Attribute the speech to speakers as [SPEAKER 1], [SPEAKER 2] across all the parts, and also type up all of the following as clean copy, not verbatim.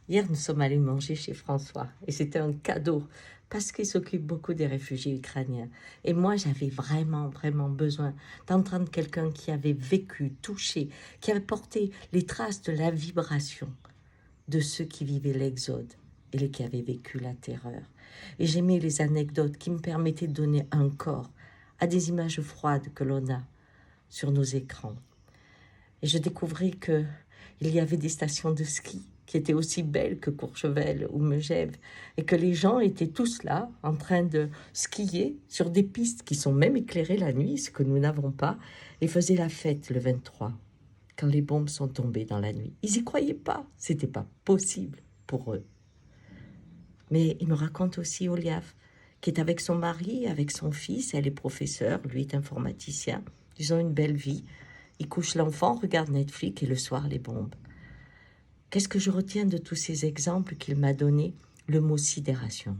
[SPEAKER 1] Hier, nous sommes allés manger chez François et c'était un cadeau parce qu'il s'occupe beaucoup des réfugiés ukrainiens. Et moi, j'avais vraiment, vraiment besoin d'entendre quelqu'un qui avait vécu, touché, qui avait porté les traces de la vibration de ceux qui vivaient l'exode et les qui avaient vécu la terreur. Et j'aimais les anecdotes qui me permettaient de donner un corps à des images froides que l'on a sur nos écrans. Et je découvrais que il y avait des stations de ski qui étaient aussi belles que Courchevel ou Megève, et que les gens étaient tous là, en train de skier sur des pistes qui sont même éclairées la nuit, ce que nous n'avons pas, et faisaient la fête le 23, quand les bombes sont tombées dans la nuit. Ils n'y croyaient pas, c'était pas possible pour eux. Mais il me raconte aussi Oliave, qui est avec son mari, avec son fils, elle est professeure, lui est informaticien, ils ont une belle vie, ils couchent l'enfant, regardent Netflix et le soir les bombes. Qu'est-ce que je retiens de tous ces exemples qu'il m'a donnés? Le mot sidération.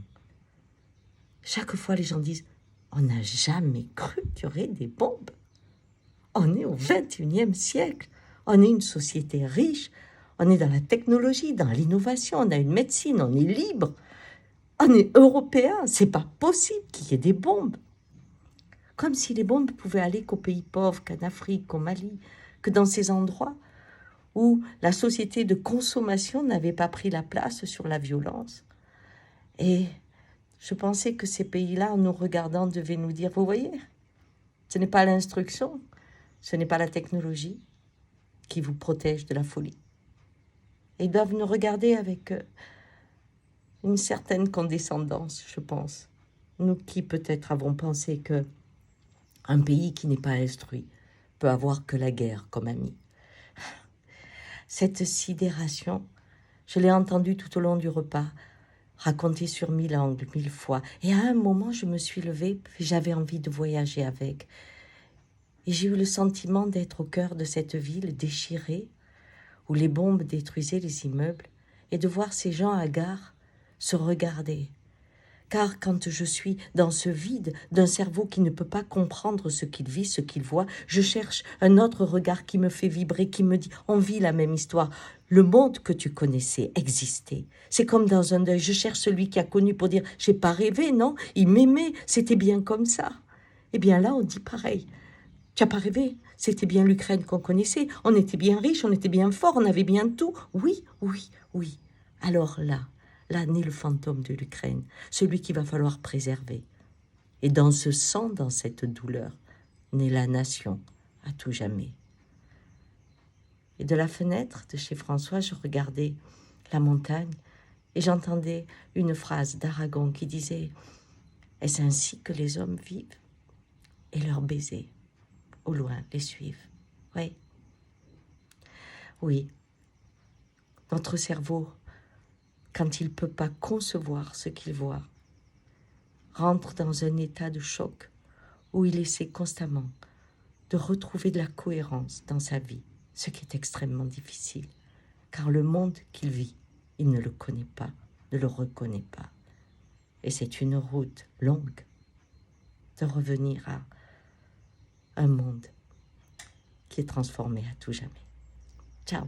[SPEAKER 1] Chaque fois, les gens disent « On n'a jamais cru qu'il y aurait des bombes. On est au XXIe siècle. On est une société riche. On est dans la technologie, dans l'innovation. On a une médecine. On est libre. On est européen. C'est pas possible qu'il y ait des bombes. » Comme si les bombes pouvaient aller qu'aux pays pauvres, qu'en Afrique, qu'au Mali, que dans ces endroits où la société de consommation n'avait pas pris la place sur la violence. Et je pensais que ces pays-là, en nous regardant, devaient nous dire, vous voyez, ce n'est pas l'instruction, ce n'est pas la technologie qui vous protège de la folie. Et ils doivent nous regarder avec une certaine condescendance, je pense. Nous qui peut-être avons pensé que un pays qui n'est pas instruit peut avoir que la guerre comme ami. Cette sidération, je l'ai entendue tout au long du repas, racontée sur 1000 angles, 1000 fois. Et à un moment, je me suis levée, puis j'avais envie de voyager avec. Et j'ai eu le sentiment d'être au cœur de cette ville déchirée, où les bombes détruisaient les immeubles, et de voir ces gens hagards se regarder. Car quand je suis dans ce vide d'un cerveau qui ne peut pas comprendre ce qu'il vit, ce qu'il voit, je cherche un autre regard qui me fait vibrer, qui me dit « on vit la même histoire ». Le monde que tu connaissais existait. C'est comme dans un deuil. Je cherche celui qui a connu pour dire « j'ai pas rêvé, non, il m'aimait, c'était bien comme ça ». Eh bien là, on dit pareil. Tu n'as pas rêvé, c'était bien l'Ukraine qu'on connaissait, on était bien riche, on était bien fort, on avait bien tout. Oui, oui, oui. Alors là naît le fantôme de l'Ukraine, celui qu'il va falloir préserver. Et dans ce sang, dans cette douleur, naît la nation à tout jamais. Et de la fenêtre de chez François, je regardais la montagne et j'entendais une phrase d'Aragon qui disait « Est-ce ainsi que les hommes vivent ?» Et leurs baisers, au loin, les suivent. Oui. Oui. Notre cerveau, quand il ne peut pas concevoir ce qu'il voit, rentre dans un état de choc où il essaie constamment de retrouver de la cohérence dans sa vie, ce qui est extrêmement difficile, car le monde qu'il vit, il ne le connaît pas, ne le reconnaît pas. Et c'est une route longue de revenir à un monde qui est transformé à tout jamais. Ciao.